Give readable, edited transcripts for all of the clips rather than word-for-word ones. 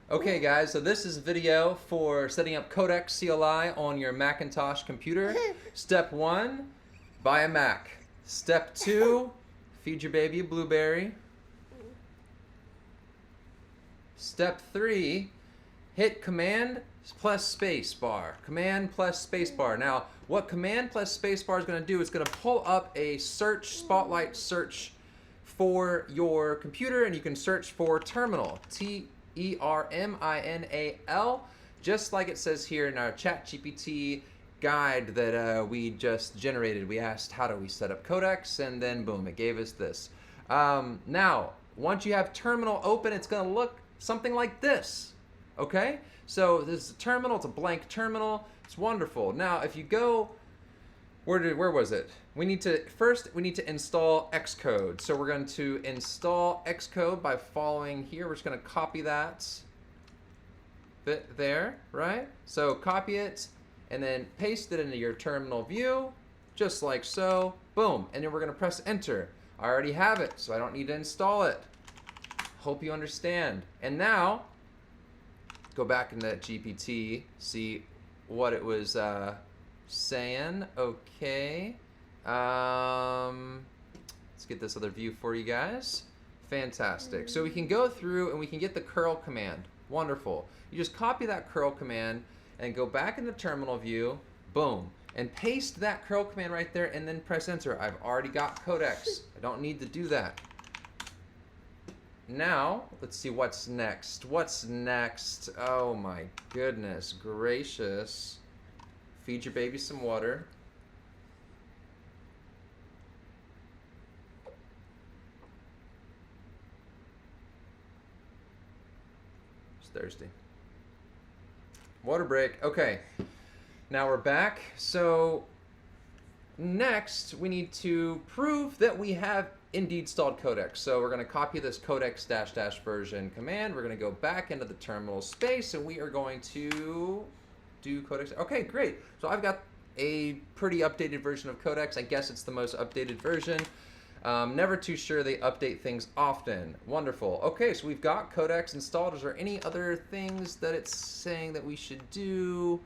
Okay guys, so this is a video for setting up Codex CLI on your Macintosh computer. Step 1, buy a Mac. Step 2, feed your baby a blueberry. Step 3, hit Command plus space bar. Command plus space bar. Now, what Command plus space bar is going to do is going to pull up a search, spotlight search for your computer, and you can search for terminal. Terminal, just like it says here in our ChatGPT guide that we just generated. We asked, how do we set up Codex? And then boom, it gave us this. Now, once you have terminal open, it's going to look something like this. Okay? So this is a terminal. It's a blank terminal. It's wonderful. Now, if you go, where was it? We need to install Xcode. So we're going to install Xcode by following here. We're just going to copy that bit there, right? So copy it and then paste it into your terminal view, just like so. Boom. And then we're going to press enter. I already have it, so I don't need to install it. Hope you understand. And now, go back into GPT, see what it was saying. Okay. Let's get this other view for you guys. Fantastic. So we can go through and we can get the curl command. Wonderful. You just copy that curl command and go back into terminal view. Boom. And paste that curl command right there and then press enter. I've already got Codex. I don't need to do that. Now, let's see what's next. What's next? Oh my goodness gracious. Feed your baby some water. It's thirsty. Water break. Okay. Now we're back. So next we need to prove that we have indeed installed Codex. So we're going to copy this Codex -- version command. We're going to go back into the terminal space and we are going to do Codex. Okay, great. So I've got a pretty updated version of Codex. I guess it's the most updated version. Never too sure, they update things often. Wonderful. Okay, so we've got Codex installed. Is there any other things that it's saying that we should do?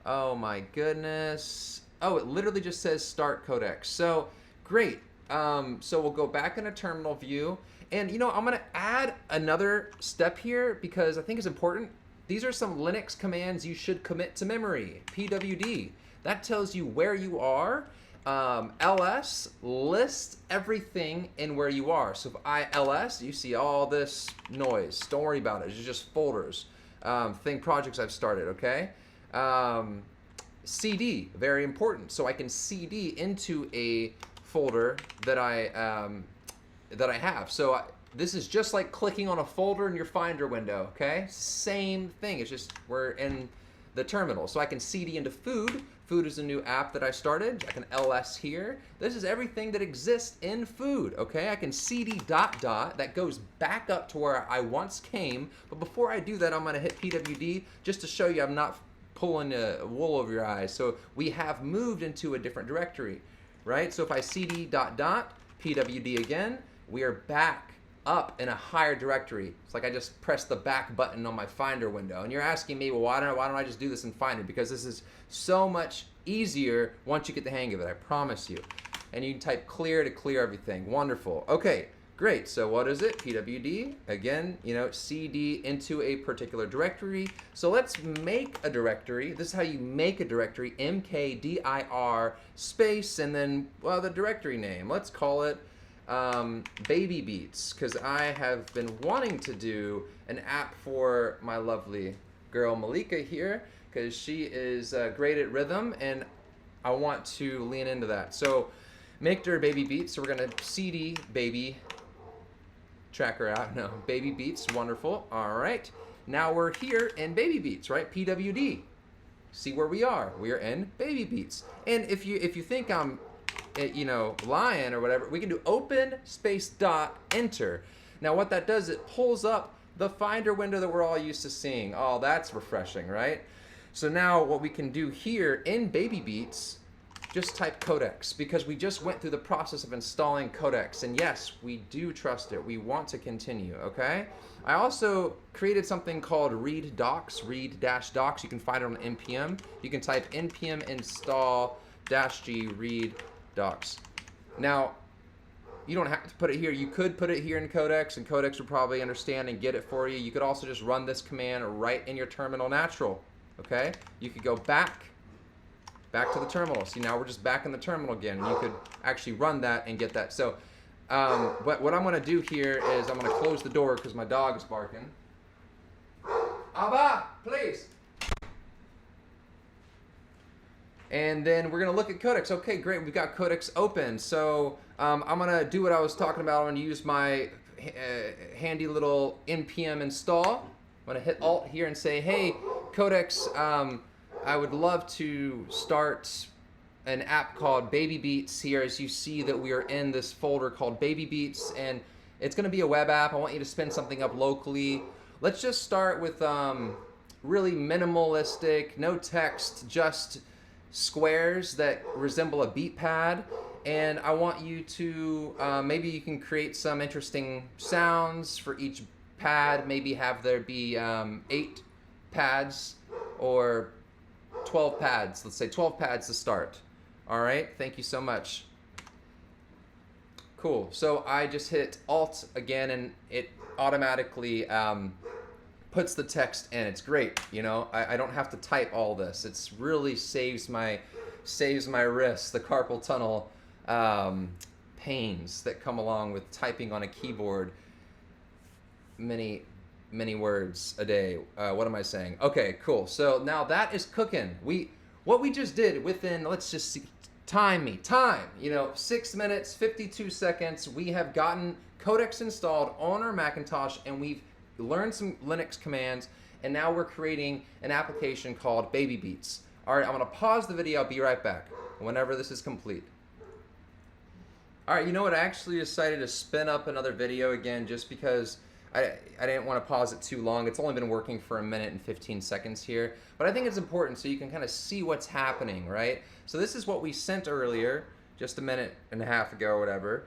Oh my goodness. Oh, it literally just says start Codex. So great. So we'll go back into terminal view. And you know, I'm going to add another step here because I think it's important. These are some Linux commands you should commit to memory. pwd. That tells you where you are. ls, list everything in where you are. So if I ls, you see all this noise. Don't worry about it. It's just folders. Projects I've started, okay? cd, very important. So I can cd into a folder that I have. So this is just like clicking on a folder in your Finder window, okay? Same thing, it's just we're in the terminal. So I can cd into food. Food is a new app that I started. I can ls here. This is everything that exists in food, okay? I can cd ... that goes back up to where I once came. But before I do that, I'm gonna hit pwd just to show you I'm not pulling wool over your eyes. So we have moved into a different directory, right? So if I cd ... pwd again, we are back up in a higher directory. It's like I just pressed the back button on my Finder window. And you're asking me, well, why don't I just do this in Finder? Because this is so much easier once you get the hang of it, I promise you. And you can type clear to clear everything. Wonderful. Okay, great. So what is it? pwd, again, you know, cd into a particular directory. So let's make a directory. This is how you make a directory, mkdir space, and then, well, the directory name. Let's call it Baby Beats, because I have been wanting to do an app for my lovely girl Malika here, because she is great at rhythm, and I want to lean into that. So make her Baby Beats. So we're going to cd baby tracker out. No, Baby Beats. Wonderful. All right. Now we're here in Baby Beats, right? pwd. See where we are. We are in Baby Beats. And if you think I'm lying or whatever, we can do open space dot enter. Now what that does, it pulls up the Finder window that we're all used to seeing. Oh, that's refreshing, right? So now what we can do here in Baby Beats, just type Codex, because we just went through the process of installing Codex, and yes, we do trust it. We want to continue, okay? I also created something called read docs, read-docs. You can find it on npm. You can type npm install -g read docs. Now, you don't have to put it here. You could put it here in Codex, and Codex would probably understand and get it for you. You could also just run this command right in your terminal natural, okay? You could go back to the terminal. See, now we're just back in the terminal again. You could actually run that and get that. So what I'm going to do here is I'm going to close the door because my dog is barking. Abba, please. And then we're going to look at Codex. Okay, great. We've got Codex open. So I'm going to do what I was talking about. I'm going to use my handy little npm install. I'm going to hit Alt here and say, hey, Codex, I would love to start an app called Baby Beats here. As you see that we are in this folder called Baby Beats, and it's going to be a web app. I want you to spin something up locally. Let's just start with really minimalistic, no text, just squares that resemble a beat pad. And I want you to, maybe you can create some interesting sounds for each pad. Maybe have there be 8 pads or 12 pads. Let's say 12 pads to start. All right, thank you so much. Cool, so I just hit Alt again and it automatically puts the text in. It's great, you know, I don't have to type all this. It's really saves my wrists, the carpal tunnel pains that come along with typing on a keyboard many words a day. What am I saying? Okay, cool. So now that is cooking. What we just did within, let's just see, time, you know, 6 minutes, 52 seconds, we have gotten Codex installed on our Macintosh, and we've learned some Linux commands, and now we're creating an application called Baby Beats. All right, I'm gonna pause the video. I'll be right back whenever this is complete. All right, you know what? I actually decided to spin up another video again just because I didn't want to pause it too long. It's only been working for 1 minute and 15 seconds here, but I think it's important so you can kind of see what's happening, right? So this is what we sent earlier, just 1.5 minutes ago or whatever,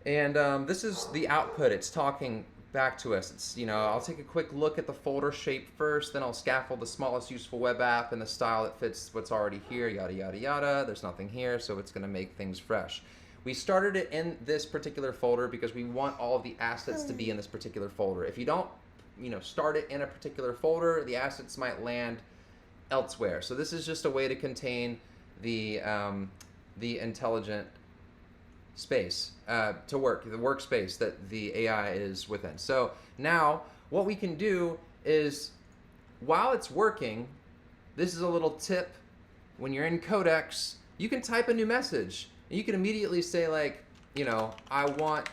and this is the output. It's talking back to us. It's, you know, I'll take a quick look at the folder shape first, then I'll scaffold the smallest useful web app in the style that fits what's already here, yada, yada, yada. There's nothing here, so it's going to make things fresh. We started it in this particular folder because we want all of the assets to be in this particular folder. If you don't, you know, start it in a particular folder, the assets might land elsewhere. So this is just a way to contain the intelligent space to work, the workspace that the AI is within. So now what we can do is, while it's working, this is a little tip. When you're in Codex, you can type a new message. You can immediately say, like, you know, I want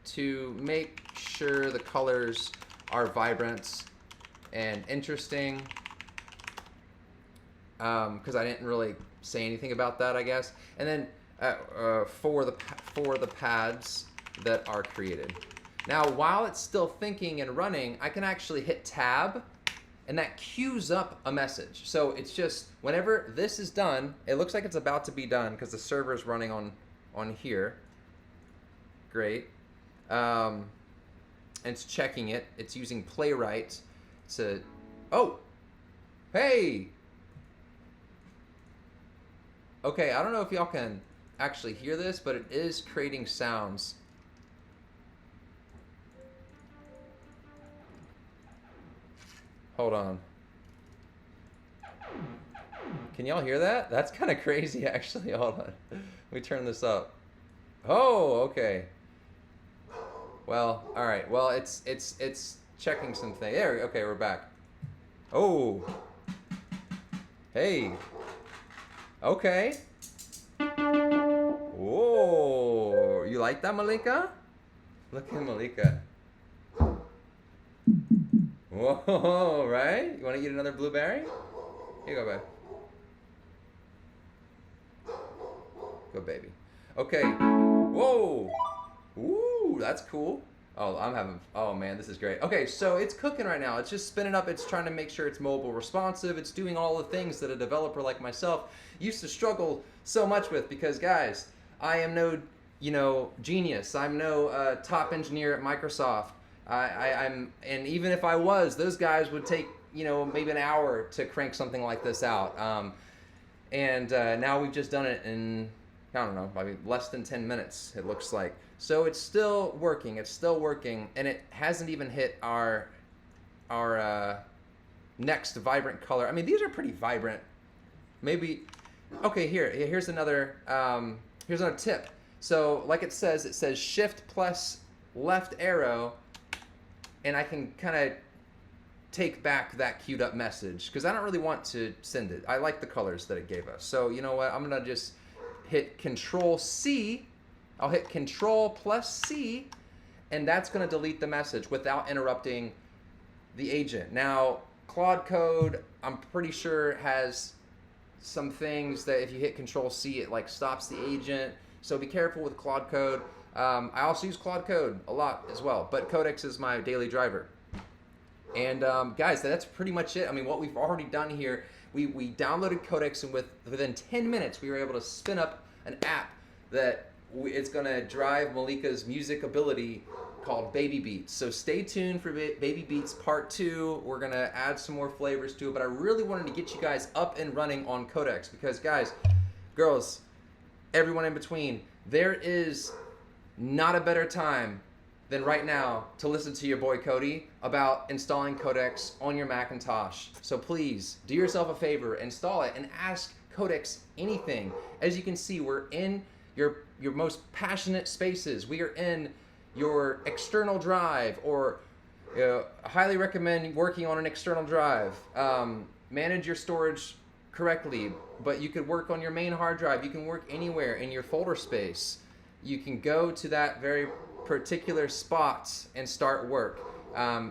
to make sure the colors are vibrant and interesting, because I didn't really say anything about that, I guess. And then for the pads that are created. Now, while it's still thinking and running, I can actually hit Tab, and that queues up a message. So it's just, whenever this is done, it looks like it's about to be done because the server is running on here. Great. And it's checking it. It's using Playwright to, oh, hey. Okay, I don't know if y'all can actually hear this, but it is creating sounds. Hold on. Can y'all hear that? That's kind of crazy, actually. Hold on. Let me turn this up. Oh, okay. Well, all right. Well, it's checking something. There. Okay, we're back. Oh. Hey. Okay. Whoa. You like that, Malika? Look at Malika. Whoa, right? You want to eat another blueberry? Here you go, babe. Go, baby. Okay. Whoa. Ooh, that's cool. Oh, I'm having. Oh man, this is great. Okay, so it's cooking right now. It's just spinning up. It's trying to make sure it's mobile responsive. It's doing all the things that a developer like myself used to struggle so much with. Because guys, I am no, genius. I'm no top engineer at Microsoft. I'm, and even if I was, those guys would take maybe an hour to crank something like this out. And now we've just done it in, I don't know, maybe less than 10 minutes, it looks like. So it's still working. It's still working, and it hasn't even hit our next vibrant color. I mean, these are pretty vibrant. Maybe. Okay, here's another tip. So like it says Shift plus left arrow, and I can kind of take back that queued up message because I don't really want to send it. I like the colors that it gave us. So you know what? I'm gonna just hit Control C. I'll hit Control plus C, and that's gonna delete the message without interrupting the agent. Now, Claude Code, I'm pretty sure has some things that if you hit Control C, it like stops the agent. So be careful with Claude Code. I also use Claude Code a lot as well, but Codex is my daily driver. And guys, that's pretty much it. I mean, what we've already done here, we downloaded Codex, and within 10 minutes, we were able to spin up an app that it's going to drive Malika's music ability called Baby Beats. So stay tuned for Baby Beats Part 2. We're going to add some more flavors to it, but I really wanted to get you guys up and running on Codex because, guys, girls, everyone in between, there is not a better time than right now to listen to your boy Cody about installing Codex on your Macintosh. So please do yourself a favor, install it, and ask Codex anything. As you can see, we're in your most passionate spaces. We are in your external drive, or I highly recommend working on an external drive. Manage your storage correctly, but you could work on your main hard drive. You can work anywhere in your folder space. You can go to that very particular spots and start work.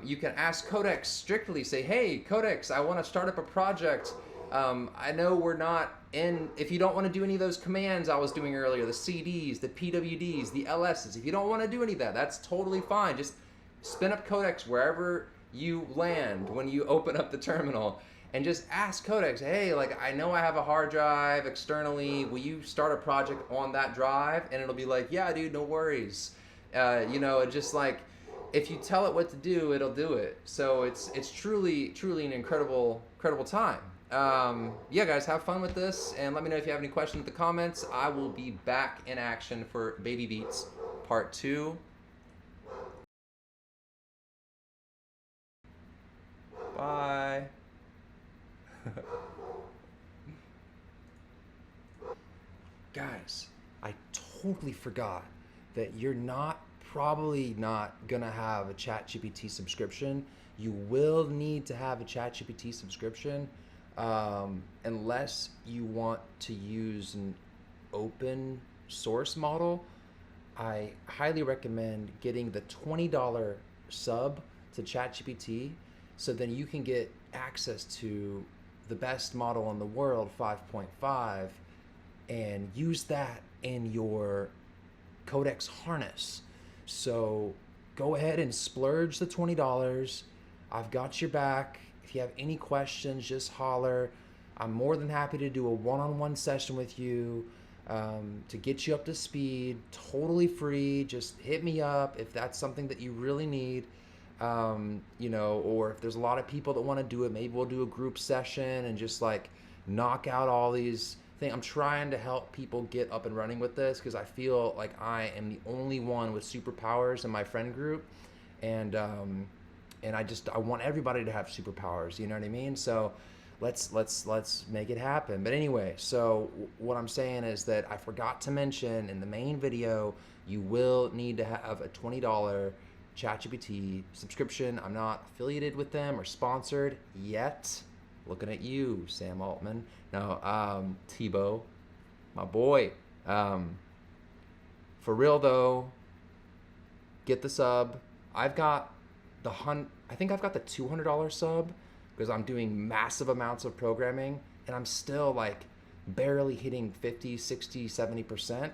You can ask Codex strictly, say, hey, Codex, I want to start up a project. I know we're not in, if you don't want to do any of those commands I was doing earlier, the CDs, the PWDs, the LSs, if you don't want to do any of that, that's totally fine. Just spin up Codex wherever you land when you open up the terminal and just ask Codex, hey, like, I know I have a hard drive externally. Will you start a project on that drive? And it'll be like, yeah, dude, no worries. Just like, if you tell it what to do, it'll do it. So it's truly an incredible time. Yeah, guys, have fun with this, and let me know if you have any questions in the comments. I will be back in action for Baby Beats Part 2. Bye. Guys, I totally forgot that you're probably not gonna have a ChatGPT subscription. You will need to have a ChatGPT subscription unless you want to use an open source model. I highly recommend getting the $20 sub to ChatGPT, so then you can get access to the best model in the world, 5.5, and use that in your Codex harness. So go ahead and splurge the $20. I've got your back. If you have any questions, just holler. I'm more than happy to do a one-on-one session with you to get you up to speed, totally free. Just hit me up if that's something that you really need. Or if there's a lot of people that want to do it, maybe we'll do a group session and just like knock out all these things. I'm trying to help people get up and running with this because I feel like I am the only one with superpowers in my friend group, and I want everybody to have superpowers. You know what I mean? So let's make it happen. But anyway, so what I'm saying is that I forgot to mention in the main video, you will need to have a $20 ChatGPT subscription. I'm not affiliated with them or sponsored yet. Looking at you, Sam Altman. No, Tebow, my boy. For real though, get the sub. I think I've got the $200 sub because I'm doing massive amounts of programming, and I'm still like barely hitting 50, 60, 70%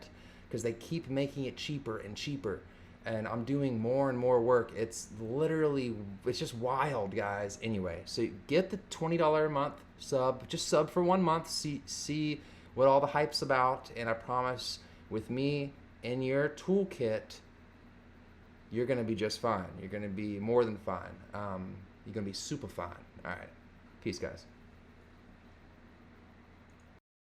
because they keep making it cheaper and cheaper. and I'm doing more and more work. It's just wild, guys. Anyway, so get the $20 a month sub. Just sub for 1 month. See what all the hype's about. And I promise, with me in your toolkit, you're gonna be just fine. You're gonna be more than fine. You're gonna be super fine. All right, peace, guys.